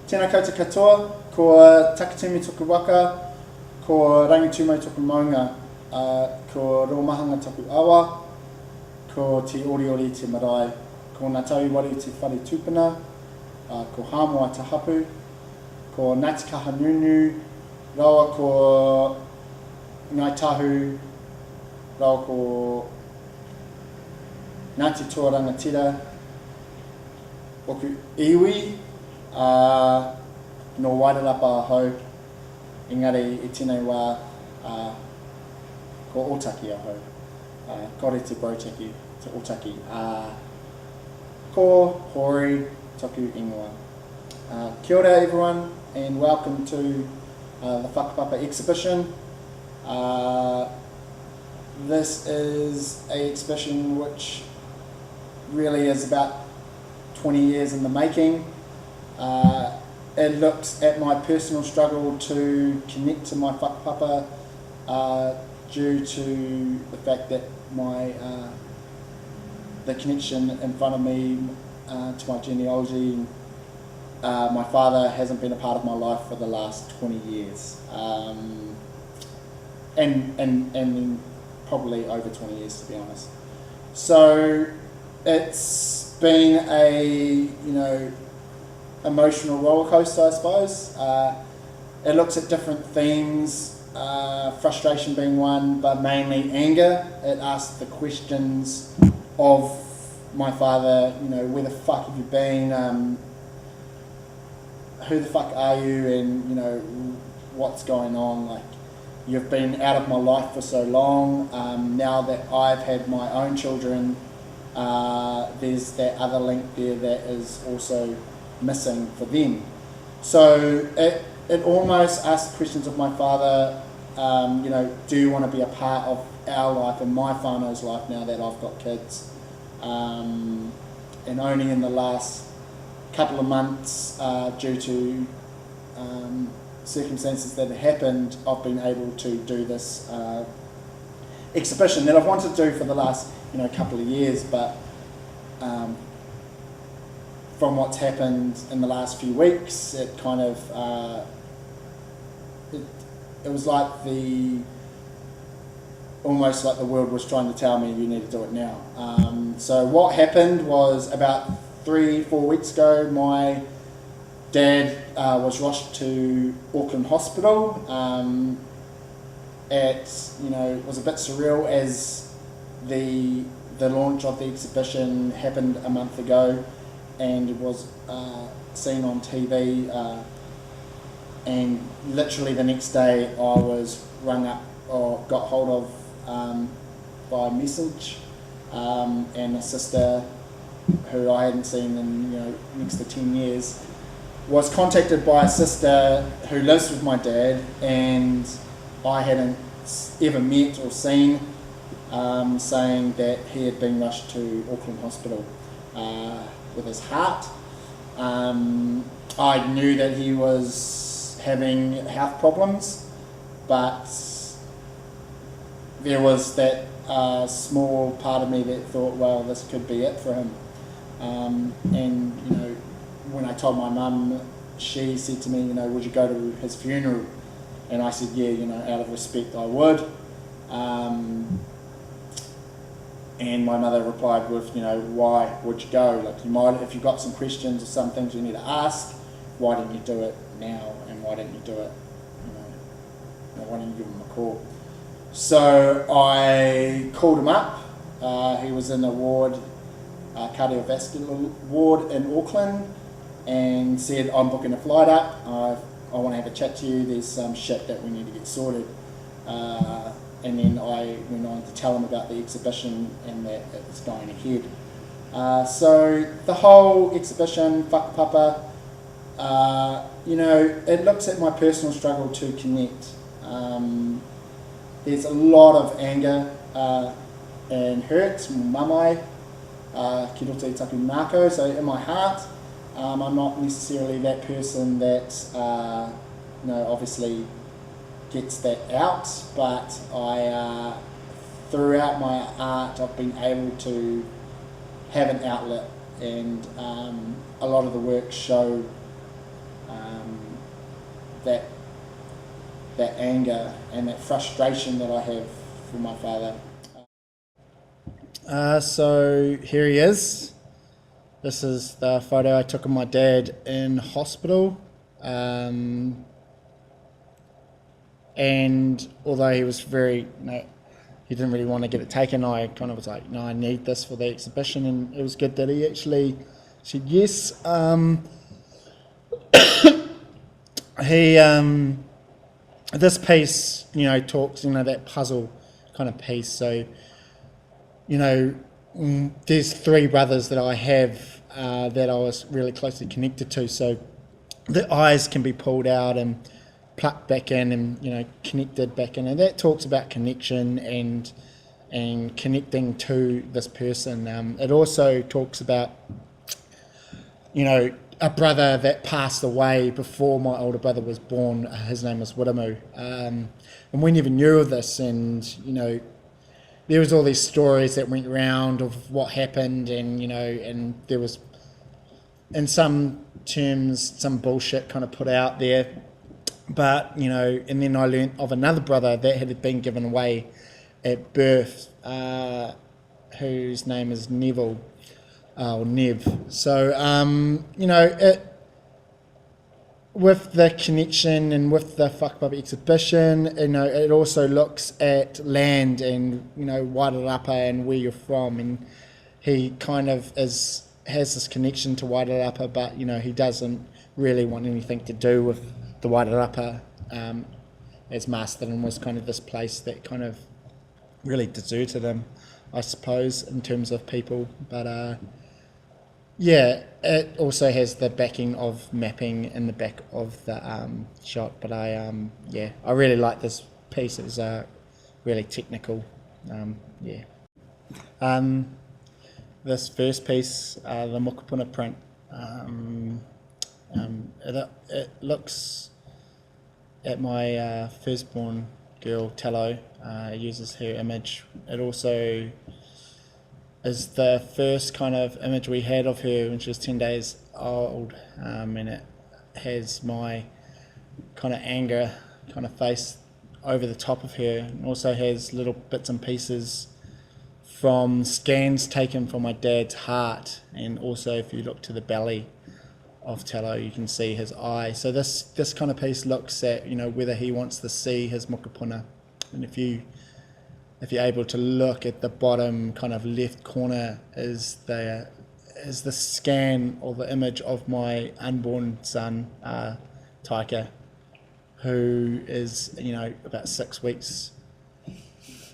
Tēnā koutou katoa, ko takatumi toku waka, ko rangitūmau toku maunga, ko romahanga toku awa, ko te oriori te marae, ko ngā tauiwari te whare tūpuna, ko hāmoa te hapu, ko Ngāti Kaha Nunu, rawa ko Ngai Tahu, rawa ko Ngāti Toa Rangatira, oku iwi, no wairarapa ahau, engari i tēnei wā ko Otaki ahau, kore te Bautaki, te Otaki, ko Hori, toku ingoa. Kia ora everyone, and welcome to the Whakapapa exhibition. This is an exhibition which really is about 20 years in the making. It looks at my personal struggle to connect to my whakapapa due to the fact that the connection in front of me to my genealogy, my father hasn't been a part of my life for the last 20 years, and probably over 20 years, to be honest. So it's been a emotional roller coaster, I suppose. It looks at different themes, frustration being one, but mainly anger. It asks the questions of my father, where the fuck have you been, who the fuck are you, and what's going on. Like, you've been out of my life for so long. Now that I've had my own children, there's that other link there that is also missing for them. So it almost asks questions of my father, do you want to be a part of our life and my whanau's life now that I've got kids? And only in the last couple of months, due to circumstances that have happened, I've been able to do this exhibition that I've wanted to do for the last couple of years, but from what's happened in the last few weeks, it kind of it was like almost like the world was trying to tell me you need to do it now. So what happened was about 3-4 weeks ago, my dad was rushed to Auckland Hospital. It was a bit surreal as the launch of the exhibition happened a month ago, and it was seen on TV, and literally the next day I was rung up or got hold of by message, and a sister who I hadn't seen in next to 10 years was contacted by a sister who lives with my dad and I hadn't ever met or seen, saying that he had been rushed to Auckland Hospital with his heart. I knew that he was having health problems, but there was that small part of me that thought, well, this could be it for him. And when I told my mum, she said to me, would you go to his funeral? And I said, yeah, out of respect I would. And my mother replied with, why would you go? Like, you might, if you've got some questions or some things you need to ask, why didn't you do it now? And why didn't you do it, why didn't you give him a call? So I called him up. He was in a ward, cardiovascular ward in Auckland, and said, I'm booking a flight up. I want to have a chat to you. There's some shit that we need to get sorted. And then I went on to tell him about the exhibition and that it was going ahead. So the whole exhibition, Whakapapa, it looks at my personal struggle to connect. There's a lot of anger and hurt, mamai, ki roto i taku mako, so in my heart. I'm not necessarily that person that, obviously gets that out, but throughout my art I've been able to have an outlet, and a lot of the work show um, that that anger and that frustration that I have for my father. So here he is. This is the photo I took of my dad in hospital. And although he was very, he didn't really want to get it taken, I kind of was like, no, I need this for the exhibition. And it was good that he actually said yes. This piece, talks, that puzzle kind of piece. So, there's three brothers that I have that I was really closely connected to. So the eyes can be pulled out and plucked back in and, connected back in. And that talks about connection and connecting to this person. It also talks about, a brother that passed away before my older brother was born. His name was whanau. And we never knew of this. And, there was all these stories that went around of what happened, and and there was, in some terms, some bullshit kind of put out there. But and then I learnt of another brother that had been given away at birth, whose name is Neville, or Nev. So with the connection and with the whakapapa exhibition, it also looks at land and Wairarapa and where you're from, and he kind of has this connection to Wairarapa, but he doesn't really want anything to do with the Wairarapa, as Masterton was kind of this place that kind of really deserted him, I suppose, in terms of people. But it also has the backing of mapping in the back of the shot. But I really like this piece. It was really technical. This first piece, the mokopuna print, it looks at my firstborn girl, Tallow. Uses her image. It also is the first kind of image we had of her when she was 10 days old, and it has my kind of anger kind of face over the top of her, and also has little bits and pieces from scans taken from my dad's heart, and also if you look to the belly of Tallow you can see his eye. So this kind of piece looks at whether he wants to see his mokopuna, and if you're able to look at the bottom kind of left corner is the scan or the image of my unborn son, Taika, who is about 6 weeks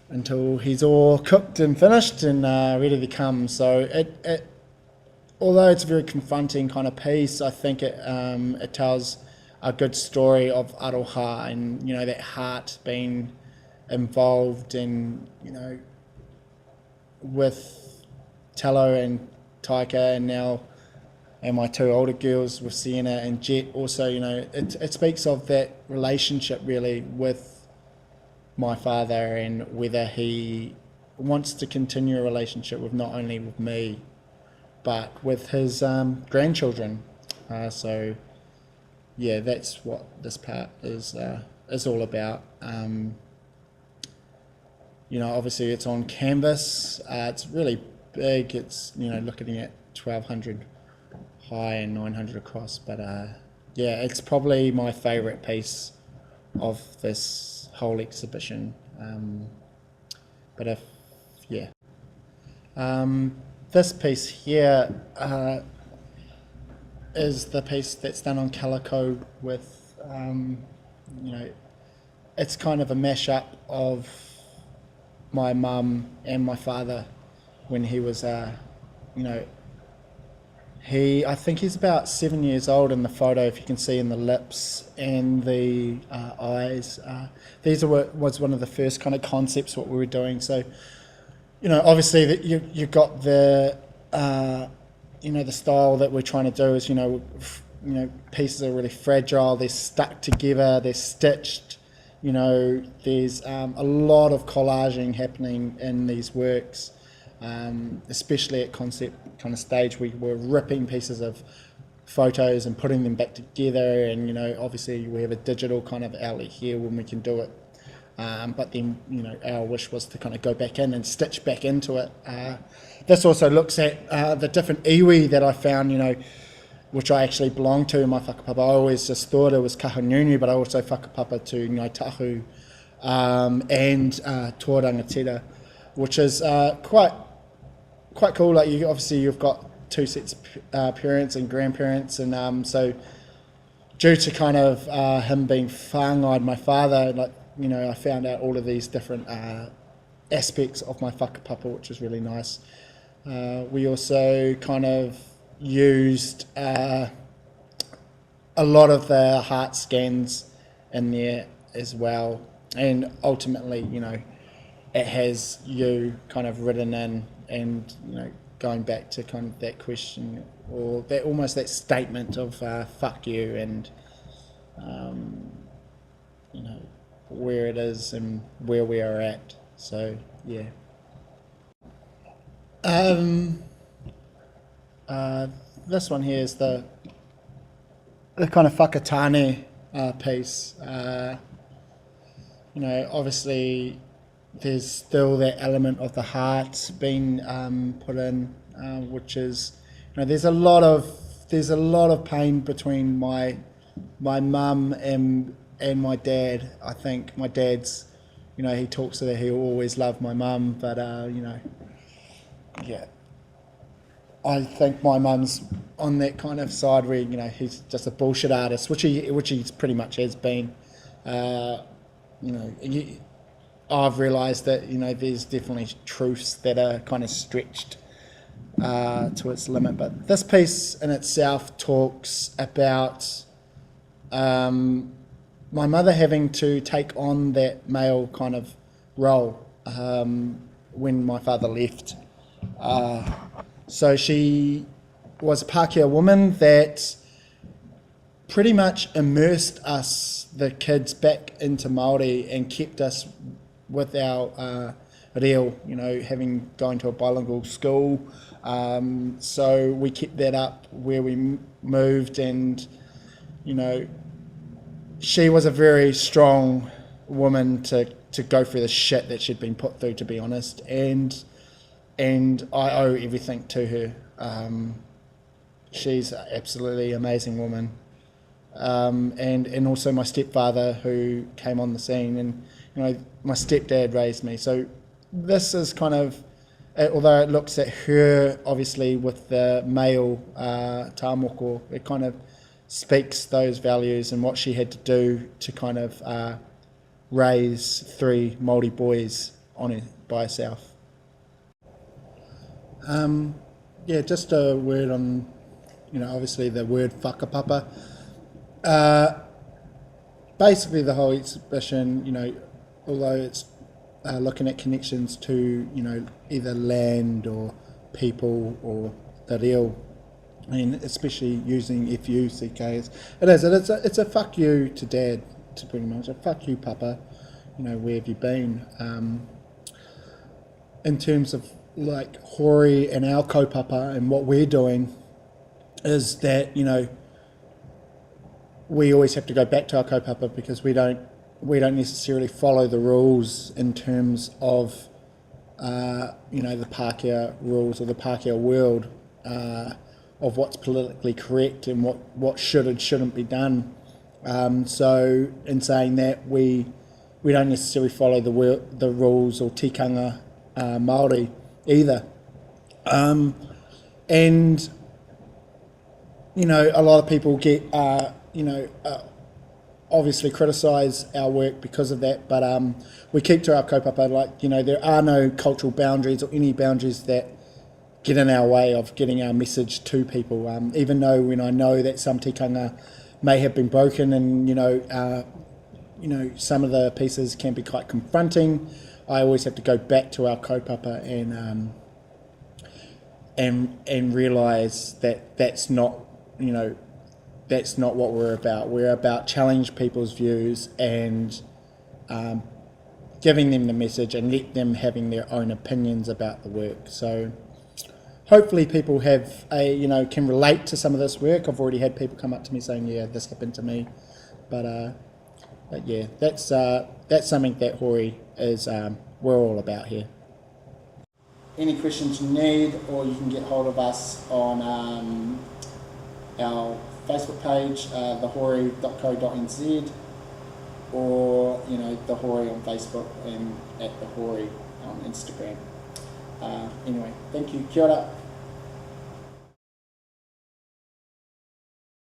until he's all cooked and finished and ready to come. So it although it's a very confronting kind of piece, I think it tells a good story of aroha and that heart being involved in with Tallow and Taika, and my two older girls with Sienna and Jet. Also it speaks of that relationship really with my father, and whether he wants to continue a relationship with not only with me but with his grandchildren. So that's what this part is all about. Obviously it's on canvas. It's really big. It's looking at 1200 high and 900 across. But it's probably my favourite piece of this whole exhibition. This piece here is the piece that's done on calico with it's kind of a mashup of my mum and my father when he was I think he's about 7 years old in the photo, if you can see in the lips and the eyes. Was one of the first kind of concepts what we were doing. So obviously that you've got the the style that we're trying to do is pieces are really fragile, they're stuck together, they're stitched. There's a lot of collaging happening in these works, especially at concept kind of stage. We were ripping pieces of photos and putting them back together, and obviously we have a digital kind of outlet here when we can do it, but then our wish was to kind of go back in and stitch back into it. This also looks at the different iwi that I found, which I actually belong to in my whakapapa. I always just thought it was kahanyunu, but I also whakapapa to Ngāi Tahu and Tōrangatira, which is quite cool. Like you've got two sets of parents and grandparents, and so due to kind of him being whāngai, my father, I found out all of these different aspects of my whakapapa, which is really nice. We also kind of used a lot of the heart scans in there as well, and ultimately, it has you kind of written in, and going back to kind of that question, or that statement of fuck you, and where it is and where we are at. So yeah. This one here is the kind of whakatane piece. Obviously there's still that element of the heart being put in, which is, there's a lot of pain between my mum and my dad. I think my dad's, he talks to that he'll always love my mum, but yeah, I think my mum's on that kind of side where he's just a bullshit artist, which he pretty much has been. I've realised that there's definitely truths that are kind of stretched to its limit, but this piece in itself talks about my mother having to take on that male kind of role when my father left. So she was a Pākehā woman that pretty much immersed us, the kids, back into Māori and kept us with our reo, having gone to a bilingual school. So we kept that up where we moved, and she was a very strong woman to go through the shit that she'd been put through, to be honest, and I owe everything to her. She's an absolutely amazing woman. And also my stepfather, who came on the scene, and my stepdad raised me. So this is kind of, although it looks at her obviously with the male tāmoko, it kind of speaks those values and what she had to do to kind of raise three Māori boys by herself. Yeah, just a word on, obviously the word whakapapa. Basically the whole exhibition, although it's looking at connections to, either land or people or the reo, and especially using FUCKs, it's a fuck you to dad, to pretty much a fuck you papa, where have you been? In terms of like Hori and our kaupapa and what we're doing, is that we always have to go back to our kaupapa, because we don't necessarily follow the rules in terms of the Pākehā rules or the Pākehā world of what's politically correct and what should and shouldn't be done. So in saying that, we don't necessarily follow the rules or tikanga Māori either. And a lot of people get obviously criticise our work because of that, but we keep to our kaupapa. There are no cultural boundaries or any boundaries that get in our way of getting our message to people, even though when I know that some tikanga may have been broken, and some of the pieces can be quite confronting, I always have to go back to our kaupapa and realise that that's not what we're about. We're about challenge people's views and giving them the message and let them having their own opinions about the work. So hopefully people have can relate to some of this work. I've already had people come up to me saying, yeah, this happened to me, but yeah, that's something that Hori is we're all about here. Any questions you need, or you can get hold of us on our Facebook page, thehori.co.nz, or the Hori on Facebook and at the Hori on Instagram. Anyway, thank you. Kia ora.